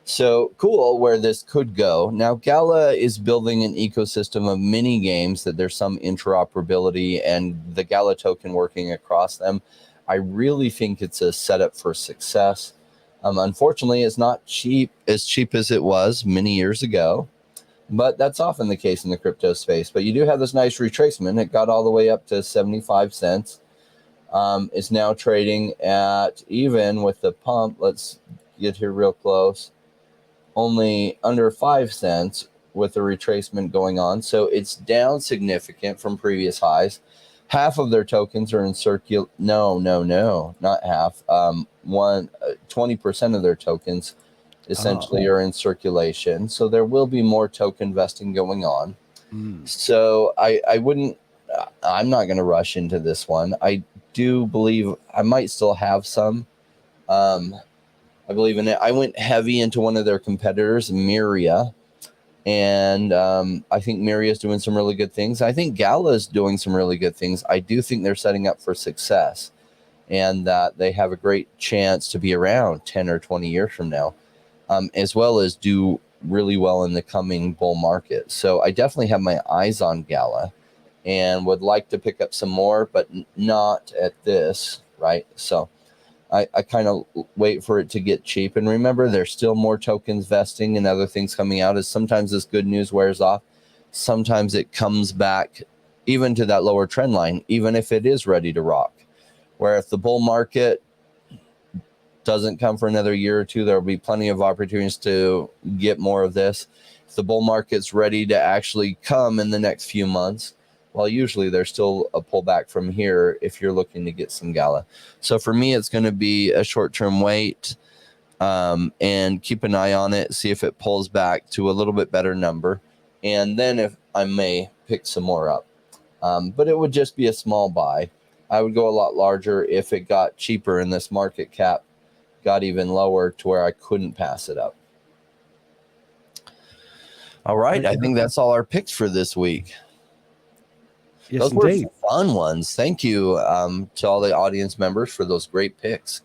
So cool where this could go. Now Gala is building an ecosystem of mini games that there's some interoperability and the Gala token working across them. I really think it's a setup for success. Unfortunately, it's not as cheap as it was many years ago. But that's often the case in the crypto space. But you do have this nice retracement. It got all the way up to 75 cents. It's now trading at, even with the pump, let's get here real close, only under 5 cents with the retracement going on. So it's down significant from previous highs. Half of their tokens are in not half. 20% of their tokens essentially are in circulation. So there will be more token vesting going on. So I wouldn't, I'm not going to rush into this one. I do believe I might still have some. I believe in it. I went heavy into one of their competitors, Miria. And I think Miri is doing some really good things. I think Gala is doing some really good things. I do think they're setting up for success, and that they have a great chance to be around 10 or 20 years from now, as well as do really well in the coming bull market. So I definitely have my eyes on Gala and would like to pick up some more, but not at this, right? So I kind of wait for it to get cheap. And remember, there's still more tokens vesting and other things coming out. As sometimes this good news wears off, sometimes it comes back even to that lower trend line, even if it is ready to rock. Where if the bull market doesn't come for another year or two, there will be plenty of opportunities to get more of this. If the bull market's ready to actually come in the next few months, well, usually there's still a pullback from here if you're looking to get some Gala. So for me, it's going to be a short-term wait, and keep an eye on it, see if it pulls back to a little bit better number. And then if I may pick some more up, but it would just be a small buy. I would go a lot larger if it got cheaper and this market cap got even lower to where I couldn't pass it up. All right. I think that's all our picks for this week. Yes, those indeed. were fun ones. Thank you to all the audience members for those great picks.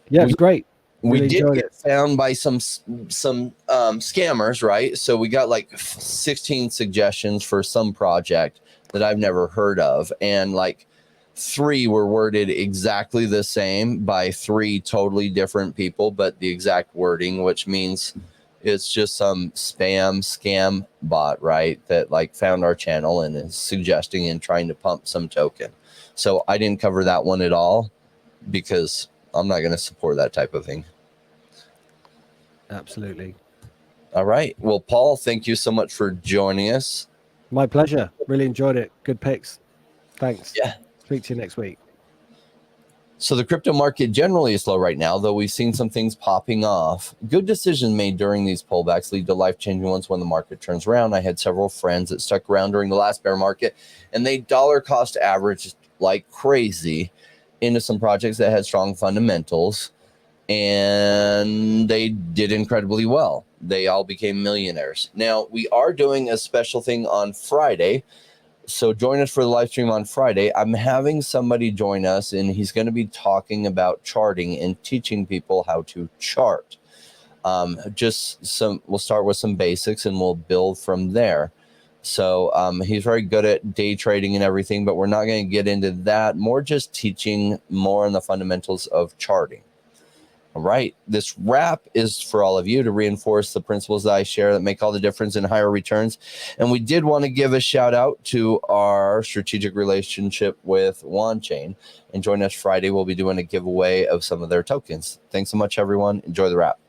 Yeah, it was great. We Really did enjoyed get found by some scammers, right? So we got like 16 suggestions for some project that I've never heard of, and like 3 were worded exactly the same by 3 totally different people, but the exact wording, which means it's just some scam bot, right? That like found our channel and is suggesting and trying to pump some token. So I didn't cover that one at all because I'm not going to support that type of thing. Absolutely. All right. Well, Paul, thank you so much for joining us. My pleasure. Really enjoyed it. Good picks. Thanks. Yeah. Speak to you next week. So the crypto market generally is low right now, though we've seen some things popping off. Good decisions made during these pullbacks lead to life-changing ones when the market turns around. I had several friends that stuck around during the last bear market, and they dollar cost averaged like crazy into some projects that had strong fundamentals, and they did incredibly well. They all became millionaires. Now, we are doing a special thing on Friday. So join us for the live stream on Friday. I'm having somebody join us, and he's going to be talking about charting and teaching people how to chart. We'll start with some basics, and we'll build from there. So he's very good at day trading and everything, but we're not going to get into that. More just teaching more on the fundamentals of charting. All right. This wrap is for all of you to reinforce the principles that I share that make all the difference in higher returns. And we did want to give a shout out to our strategic relationship with WanChain. And join us Friday. We'll be doing a giveaway of some of their tokens. Thanks so much, everyone. Enjoy the wrap.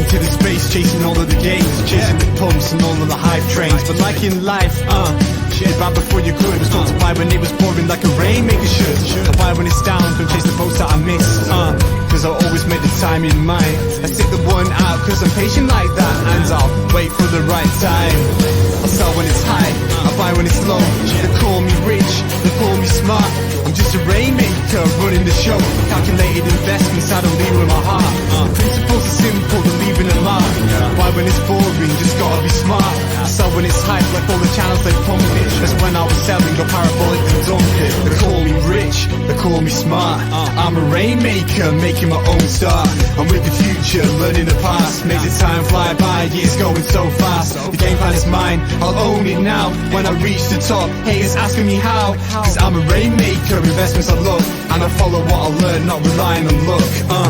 To the space, chasing all of the gains, chasing the pumps and all of the hype trains. But like in life, shit bad before you could. Was told to buy when it was pouring like a rainmaker should. I buy when it's down, don't chase the boats that I miss. Cause I always made the time in mind. I stick the one out cause I'm patient like that. And I'll wait for the right time. I sell when it's high, I buy when it's low. They call me rich, they call me smart. I'm just a rainmaker running the show. Calculated investments, I don't lead with my heart. The principles are simple, they're leaving a mark. Buy when it's boring, just gotta be smart. I sell when it's hype, like all the channels they pump it. That's when I was selling, go parabolic and dump it. They call me rich, they call me smart. I'm a rainmaker, making my own start. I'm with the future, learning the past. Make the time fly by, years going so fast. The game plan is mine, I'll own it now. When I reach the top, haters asking me how. Cause I'm a rainmaker, investments I love. And I follow what I learn, not relying on luck.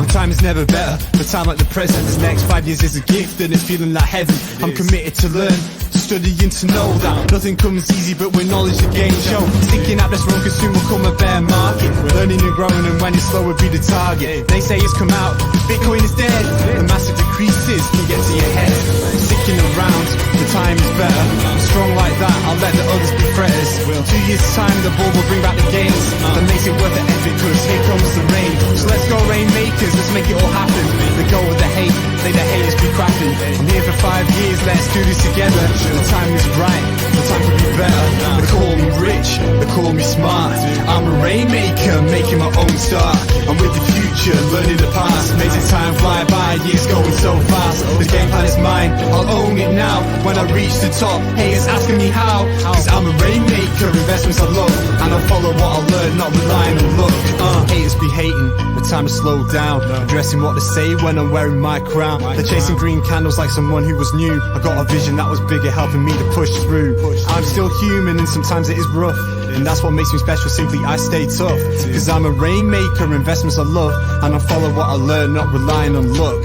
The time is never better, the time like the present. The next 5 years is a gift and it's feeling like heaven. I'm committed to learn, studying to know that nothing comes easy but with knowledge the game show. Sticking out this road, cause soon will come a bear market. Learning and growing, and when it's slow will be the target. They say it's come out, Bitcoin is dead. The massive decreases can get to your head. Sticking around, the time is better. I'm strong like that, I'll let the others be fretters. 2 years time, the ball will bring back the gains. That makes it worth the effort, cause here comes the rain. So let's go rainmakers, let's make it all happen. Let go of the hate, let the haters be crapping. I'm here for 5 years, let's do this together. The time is right, the time could be better. They call me rich, they call call me smart. I'm a rainmaker, making my own start. I'm with the future, learning the past. Making time fly by, years going so fast. The game plan is mine, I'll own it now. When I reach the top, haters asking me how. Cause I'm a rainmaker, investments I love. And I'll follow what I learn, not relying on luck. Haters be hating, but time to slow down. Addressing what they say when I'm wearing my crown. They're chasing green candles like someone who was new. I got a vision that was bigger, helping me to push through. I'm still human and sometimes it is rough, and that's what makes me special, simply I stay tough. Cause I'm a rainmaker, investments I love. And I follow what I learn, not relying on luck.